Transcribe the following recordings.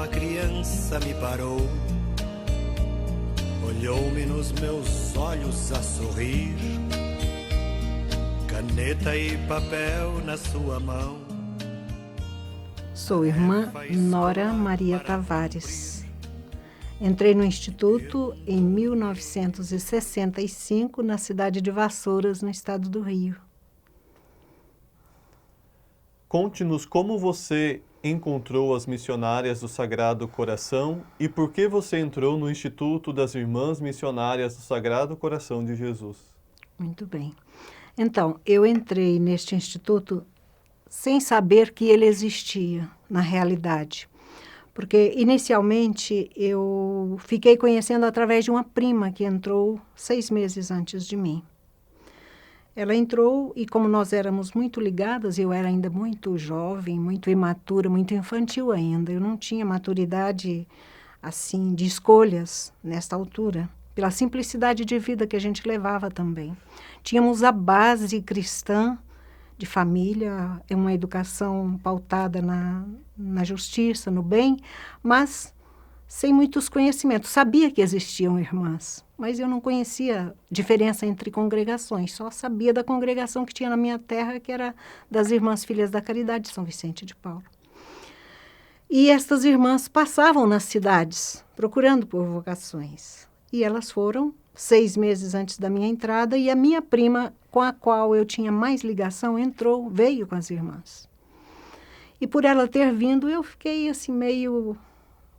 uma criança me parou, olhou-me nos meus olhos a sorrir, caneta e papel na sua mão. Sou irmã Nora Maria Tavares. Entrei no Instituto em 1965, na cidade de Vassouras, no estado do Rio. Conte-nos como você encontrou as missionárias do Sagrado Coração e por que você entrou no Instituto das Irmãs Missionárias do Sagrado Coração de Jesus. Muito bem. Então, eu entrei neste instituto sem saber que ele existia, na realidade. Porque, inicialmente, eu fiquei conhecendo através de uma prima que entrou 6 meses antes de mim. Ela entrou e, como nós éramos muito ligadas, eu era ainda muito jovem, muito imatura, muito infantil ainda. Eu não tinha maturidade, assim, de escolhas nesta altura, pela simplicidade de vida que a gente levava também. Tínhamos a base cristã de família, uma educação pautada na justiça, no bem, mas sem muitos conhecimentos. Sabia que existiam irmãs, mas eu não conhecia diferença entre congregações, só sabia da congregação que tinha na minha terra, que era das Irmãs Filhas da Caridade de São Vicente de Paulo. E estas irmãs passavam nas cidades, procurando por vocações. E elas foram 6 meses antes da minha entrada, e a minha prima, com a qual eu tinha mais ligação, veio com as irmãs. E por ela ter vindo, eu fiquei assim meio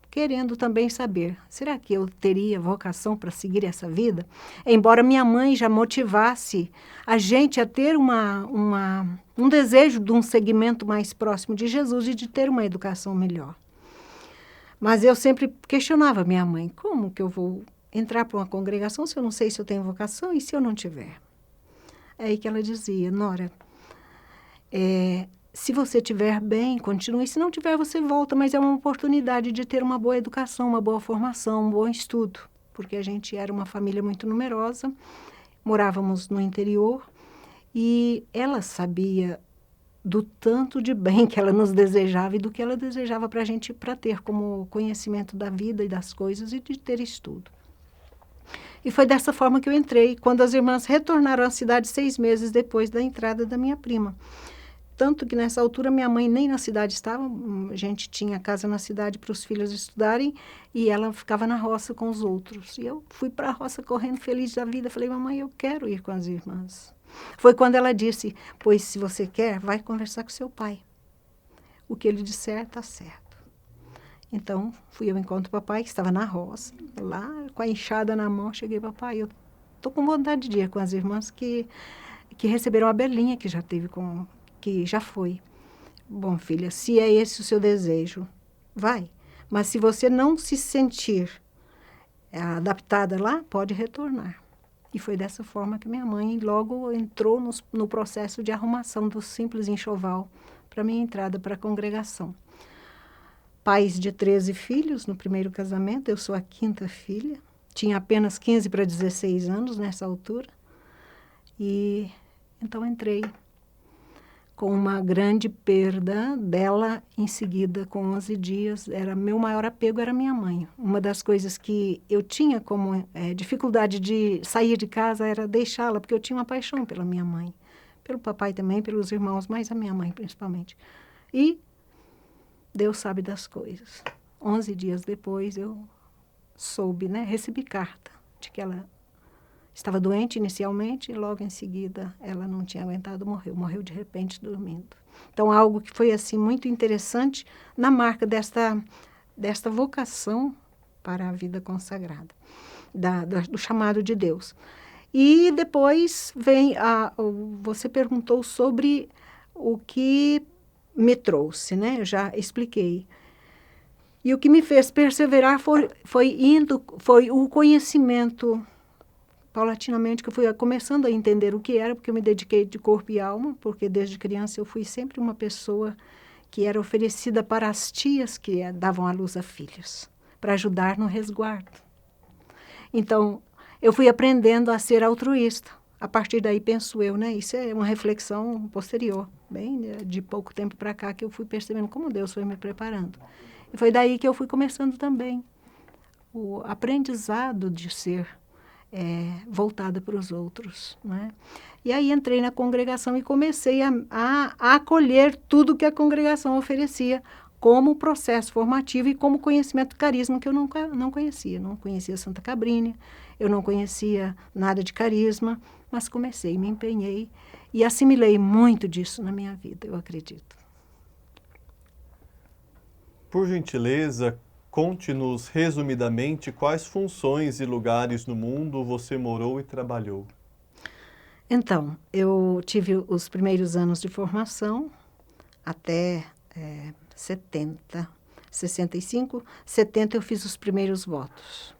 querendo também saber, será que eu teria vocação para seguir essa vida? Embora minha mãe já motivasse a gente a ter um desejo de um segmento mais próximo de Jesus e de ter uma educação melhor. Mas eu sempre questionava minha mãe, como que eu vou entrar para uma congregação se eu não sei se eu tenho vocação e se eu não tiver? É aí que ela dizia, Nora, se você estiver bem, continue. Se não tiver, você volta, mas é uma oportunidade de ter uma boa educação, uma boa formação, um bom estudo, porque a gente era uma família muito numerosa, morávamos no interior, e ela sabia do tanto de bem que ela nos desejava e do que ela desejava para a gente, para ter como conhecimento da vida e das coisas e de ter estudo. E foi dessa forma que eu entrei, quando as irmãs retornaram à cidade 6 meses depois da entrada da minha prima. Tanto que nessa altura minha mãe nem na cidade estava, a gente tinha casa na cidade para os filhos estudarem e ela ficava na roça com os outros. E eu fui para a roça correndo feliz da vida, falei, mamãe, eu quero ir com as irmãs. Foi quando ela disse, pois se você quer, vai conversar com seu pai. O que ele disser está certo. Então fui ao encontro do papai, que estava na roça, lá com a enxada na mão, cheguei, papai, eu estou com vontade de ir com as irmãs que receberam a Belinha, que já foi. Bom, filha, se é esse o seu desejo, vai. Mas se você não se sentir adaptada lá, pode retornar. E foi dessa forma que minha mãe logo entrou no processo de arrumação do simples enxoval para minha entrada para a congregação. Pais de 13 filhos no primeiro casamento, eu sou a 5ª filha. Tinha apenas 15 para 16 anos nessa altura. E então entrei com uma grande perda dela em seguida, com 11 dias. Meu maior apego era minha mãe. Uma das coisas que eu tinha como dificuldade de sair de casa era deixá-la, porque eu tinha uma paixão pela minha mãe. Pelo papai também, pelos irmãos, mas a minha mãe principalmente. E Deus sabe das coisas. 11 dias depois eu soube, recebi carta de que ela estava doente inicialmente e logo em seguida ela não tinha aguentado, morreu de repente dormindo. Então algo que foi assim muito interessante na marca desta vocação para a vida consagrada, do chamado de Deus. E depois você perguntou sobre o que me trouxe, eu já expliquei. E o que me fez perseverar foi o conhecimento, paulatinamente, que eu fui começando a entender o que era, porque eu me dediquei de corpo e alma, porque desde criança eu fui sempre uma pessoa que era oferecida para as tias que davam à luz a filhos, para ajudar no resguardo. Então, eu fui aprendendo a ser altruísta. A partir daí, penso eu, isso é uma reflexão posterior, bem de pouco tempo para cá, que eu fui percebendo como Deus foi me preparando. E foi daí que eu fui começando também o aprendizado de ser voltada para os outros, né? E aí entrei na congregação e comecei a acolher tudo que a congregação oferecia como processo formativo e como conhecimento do carisma que eu não conhecia. Não conhecia Santa Cabrini, eu não conhecia nada de carisma, mas comecei, me empenhei e assimilei muito disso na minha vida, eu acredito. Por gentileza, conte-nos resumidamente quais funções e lugares no mundo você morou e trabalhou. Então, eu tive os primeiros anos de formação até 65, 70 eu fiz os primeiros votos.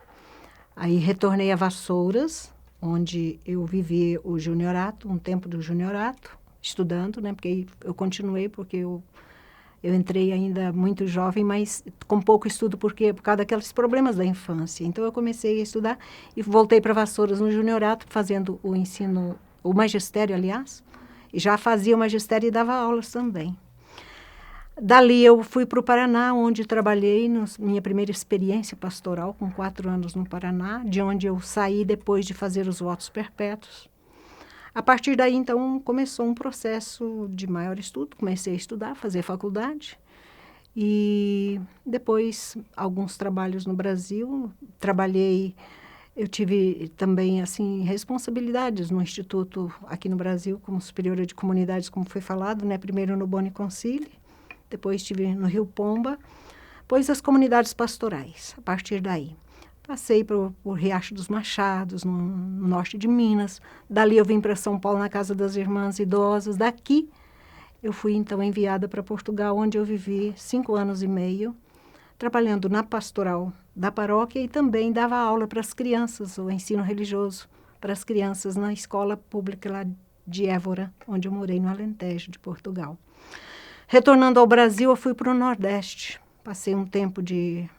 Aí retornei a Vassouras, onde eu vivi o juniorato, um tempo do juniorato, estudando, né? Porque eu continuei, porque eu entrei ainda muito jovem, mas com pouco estudo, por causa daqueles problemas da infância. Então, eu comecei a estudar e voltei para Vassouras no juniorato, fazendo o ensino, o magistério, aliás, e já fazia o magistério e dava aulas também. Dali, eu fui para o Paraná, onde trabalhei, minha primeira experiência pastoral, com 4 anos no Paraná, de onde eu saí depois de fazer os votos perpétuos. A partir daí, então, começou um processo de maior estudo. Comecei a estudar, fazer faculdade. E depois, alguns trabalhos no Brasil. Eu tive também, assim, responsabilidades no Instituto aqui no Brasil, como superiora de comunidades, como foi falado, né? Primeiro no Boni Concili, depois estive no Rio Pomba, depois as comunidades pastorais, a partir daí. Passei por Riacho dos Machados, no norte de Minas. Dali eu vim para São Paulo, na Casa das Irmãs Idosas. Daqui eu fui, então, enviada para Portugal, onde eu vivi 5 anos e meio, trabalhando na pastoral da paróquia e também dava aula para as crianças, o ensino religioso para as crianças na escola pública lá de Évora, onde eu morei no Alentejo de Portugal. Retornando ao Brasil, eu fui para o Nordeste. Passei um tempo de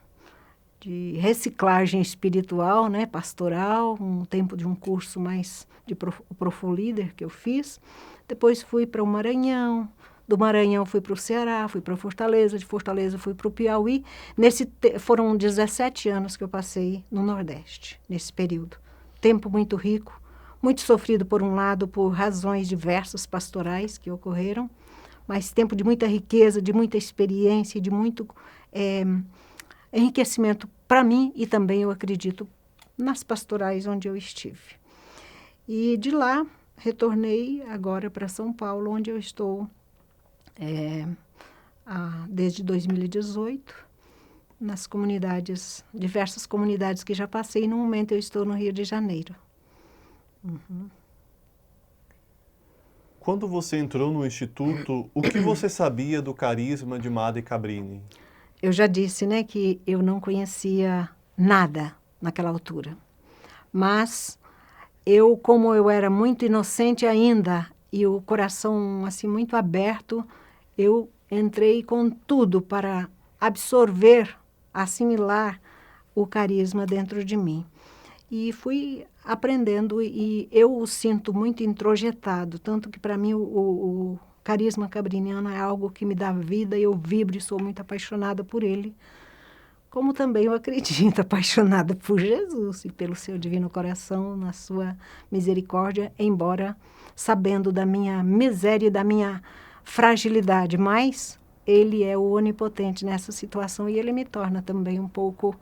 reciclagem espiritual, né, pastoral, um tempo de um curso mais de Profo-Líder que eu fiz. Depois fui para o Maranhão, do Maranhão fui para o Ceará, fui para Fortaleza, de Fortaleza fui para o Piauí. Foram 17 anos que eu passei no Nordeste, nesse período. Tempo muito rico, muito sofrido por um lado, por razões diversas pastorais que ocorreram, mas tempo de muita riqueza, de muita experiência, de muito enriquecimento para mim e também, eu acredito, nas pastorais onde eu estive. E de lá, retornei agora para São Paulo, onde eu estou desde 2018, nas comunidades, diversas comunidades que já passei. No momento eu estou no Rio de Janeiro. Uhum. Quando você entrou no Instituto, o que você sabia do carisma de Madre Cabrini? Eu já disse, né, que eu não conhecia nada naquela altura. Mas como eu era muito inocente ainda e o coração assim muito aberto, eu entrei com tudo para absorver, assimilar o carisma dentro de mim. E fui aprendendo e eu o sinto muito introjetado, tanto que para mim o carisma cabriniano é algo que me dá vida, eu vibro e sou muito apaixonada por ele, como também eu acredito, apaixonada por Jesus e pelo seu divino coração, na sua misericórdia, embora sabendo da minha miséria e da minha fragilidade, mas ele é o onipotente nessa situação e ele me torna também um pouco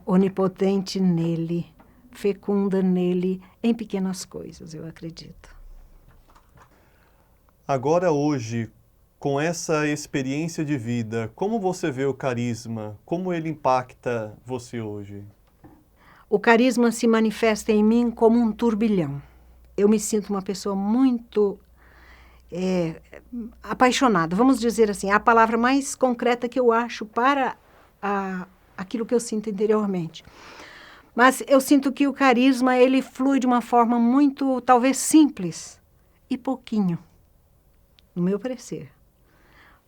onipotente nele, fecunda nele, em pequenas coisas, eu acredito. Agora, hoje, com essa experiência de vida, como você vê o carisma? Como ele impacta você hoje? O carisma se manifesta em mim como um turbilhão. Eu me sinto uma pessoa muito apaixonada, vamos dizer assim, a palavra mais concreta que eu acho para aquilo que eu sinto interiormente. Mas eu sinto que o carisma, ele flui de uma forma muito, talvez, simples e pouquinho, no meu parecer,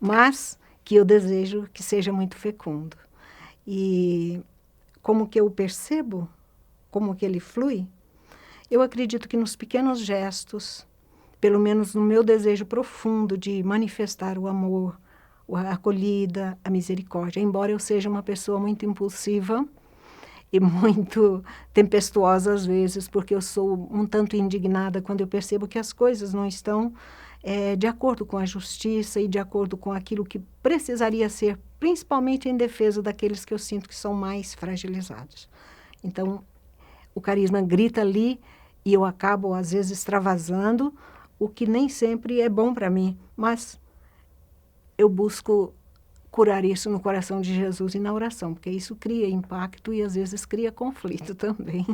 mas que eu desejo que seja muito fecundo. E como que eu percebo, como que ele flui, eu acredito que nos pequenos gestos, pelo menos no meu desejo profundo de manifestar o amor, a acolhida, a misericórdia. Embora eu seja uma pessoa muito impulsiva e muito tempestuosa às vezes, porque eu sou um tanto indignada quando eu percebo que as coisas não estão de acordo com a justiça e de acordo com aquilo que precisaria ser, principalmente em defesa daqueles que eu sinto que são mais fragilizados. Então, o carisma grita ali e eu acabo, às vezes, extravasando, o que nem sempre é bom para mim, mas eu busco curar isso no coração de Jesus e na oração, porque isso cria impacto e, às vezes, cria conflito também.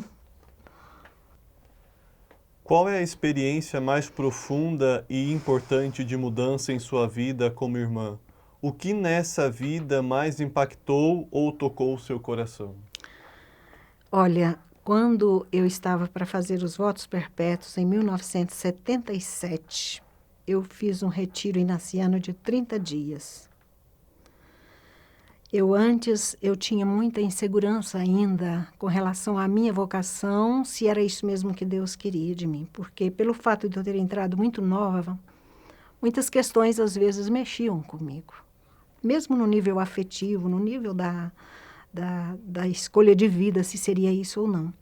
Qual é a experiência mais profunda e importante de mudança em sua vida como irmã? O que nessa vida mais impactou ou tocou o seu coração? Olha, quando eu estava para fazer os votos perpétuos, em 1977, eu fiz um retiro inaciano de 30 dias. Eu tinha muita insegurança ainda com relação à minha vocação, se era isso mesmo que Deus queria de mim. Porque pelo fato de eu ter entrado muito nova, muitas questões às vezes mexiam comigo. Mesmo no nível afetivo, no nível da escolha de vida, se seria isso ou não.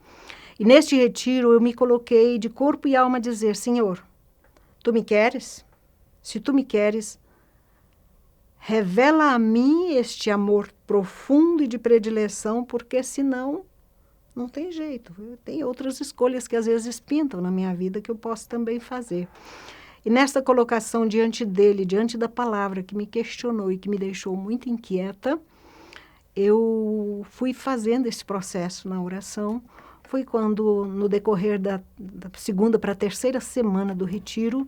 E neste retiro eu me coloquei de corpo e alma a dizer, Senhor, Tu me queres? Se Tu me queres, revela a mim este amor profundo e de predileção, porque senão não tem jeito. Tem outras escolhas que às vezes pintam na minha vida que eu posso também fazer. E nesta colocação diante dele, diante da palavra que me questionou e que me deixou muito inquieta, eu fui fazendo esse processo na oração. Foi quando, no decorrer da segunda para a terceira semana do retiro,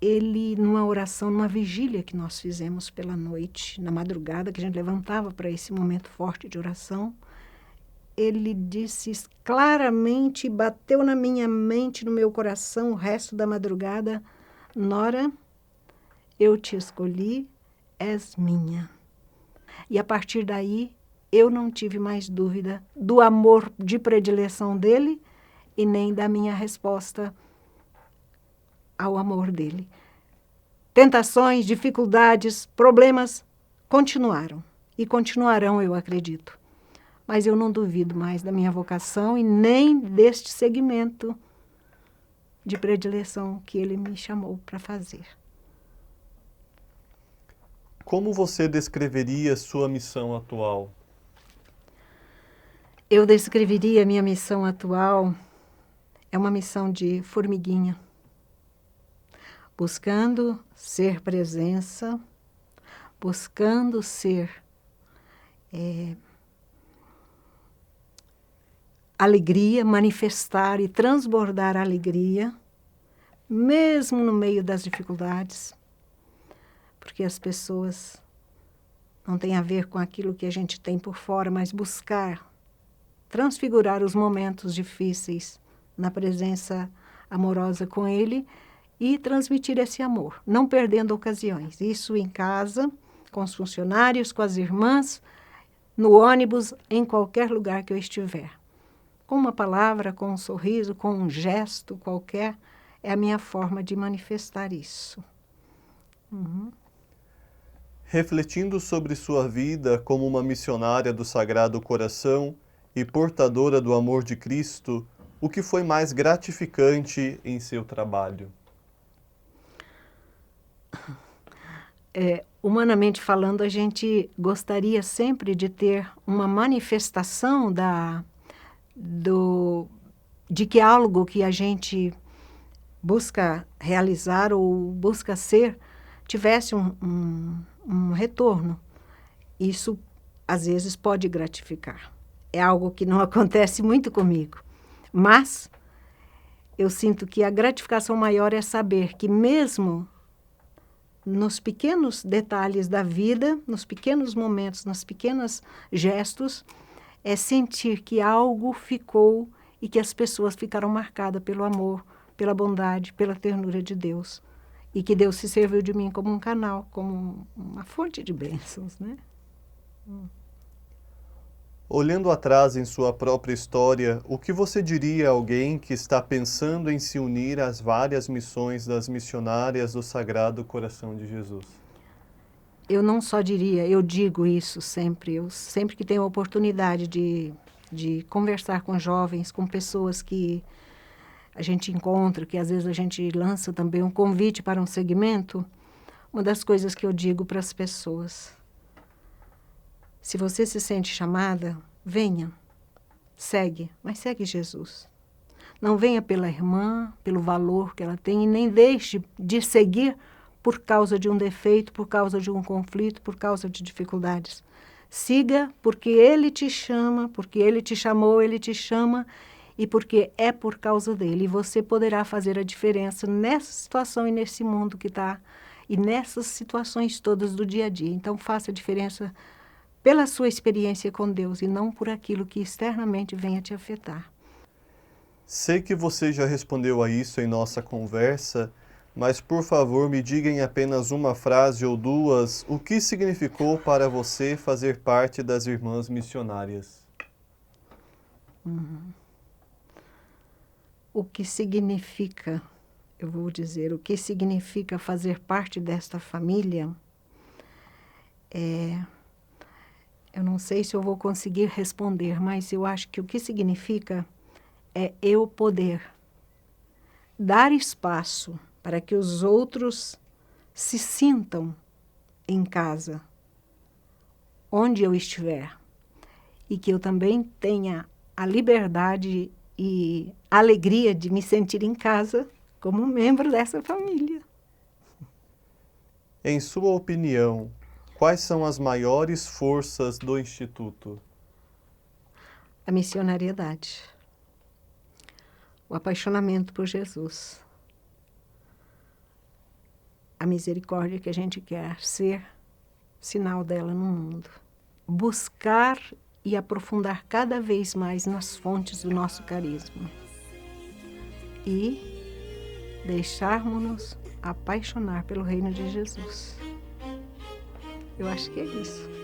ele, numa oração, numa vigília que nós fizemos pela noite, na madrugada, que a gente levantava para esse momento forte de oração, ele disse claramente, bateu na minha mente, no meu coração, o resto da madrugada, Nora, eu te escolhi, és minha. E a partir daí, eu não tive mais dúvida do amor de predileção dele e nem da minha resposta ao amor dele. Tentações, dificuldades, problemas continuaram e continuarão, eu acredito. Mas eu não duvido mais da minha vocação e nem deste segmento de predileção que ele me chamou para fazer. Como você descreveria sua missão atual? Eu descreveria a minha missão atual, é uma missão de formiguinha, buscando ser presença, buscando ser alegria, manifestar e transbordar a alegria, mesmo no meio das dificuldades, porque as pessoas não têm a ver com aquilo que a gente tem por fora, mas buscar transfigurar os momentos difíceis na presença amorosa com ele e transmitir esse amor, não perdendo ocasiões. Isso em casa, com os funcionários, com as irmãs, no ônibus, em qualquer lugar que eu estiver. Com uma palavra, com um sorriso, com um gesto qualquer, é a minha forma de manifestar isso. Refletindo sobre sua vida como uma missionária do Sagrado Coração e portadora do amor de Cristo, o que foi mais gratificante em seu trabalho? Humanamente falando, a gente gostaria sempre de ter uma manifestação de que algo que a gente busca realizar ou busca ser tivesse um retorno. Isso, às vezes, pode gratificar. É algo que não acontece muito comigo. Mas eu sinto que a gratificação maior é saber que mesmo nos pequenos detalhes da vida, nos pequenos momentos, nos pequenos gestos, é sentir que algo ficou e que as pessoas ficaram marcadas pelo amor, pela bondade, pela ternura de Deus. E que Deus se serviu de mim como um canal, como uma fonte de bênçãos, né? Olhando atrás em sua própria história, o que você diria a alguém que está pensando em se unir às várias missões das missionárias do Sagrado Coração de Jesus? eu não só diria, eu digo isso sempre, eu sempre que tenho a oportunidade de conversar com jovens, com pessoas que a gente encontra, que às vezes a gente lança também um convite para um segmento, uma das coisas que eu digo para as pessoas: se você se sente chamada, venha, segue, mas segue Jesus. Não venha pela irmã, pelo valor que ela tem, e nem deixe de seguir por causa de um defeito, por causa de um conflito, por causa de dificuldades. Siga porque Ele te chama, porque Ele te chamou, Ele te chama, e porque é por causa dele. E você poderá fazer a diferença nessa situação e nesse mundo que está, e nessas situações todas do dia a dia. Então, faça a diferença pela sua experiência com Deus e não por aquilo que externamente venha te afetar. Sei que você já respondeu a isso em nossa conversa, mas por favor me diga em apenas uma frase ou duas o que significou para você fazer parte das Irmãs Missionárias. O que significa, eu vou dizer, o que significa fazer parte desta família eu não sei se eu vou conseguir responder, mas eu acho que o que significa é eu poder dar espaço para que os outros se sintam em casa, onde eu estiver, e que eu também tenha a liberdade e a alegria de me sentir em casa como membro dessa família. Em sua opinião, quais são as maiores forças do Instituto? A missionariedade, o apaixonamento por Jesus, a misericórdia que a gente quer ser sinal dela no mundo. Buscar e aprofundar cada vez mais nas fontes do nosso carisma. E deixarmos-nos apaixonar pelo reino de Jesus. Eu acho que é isso.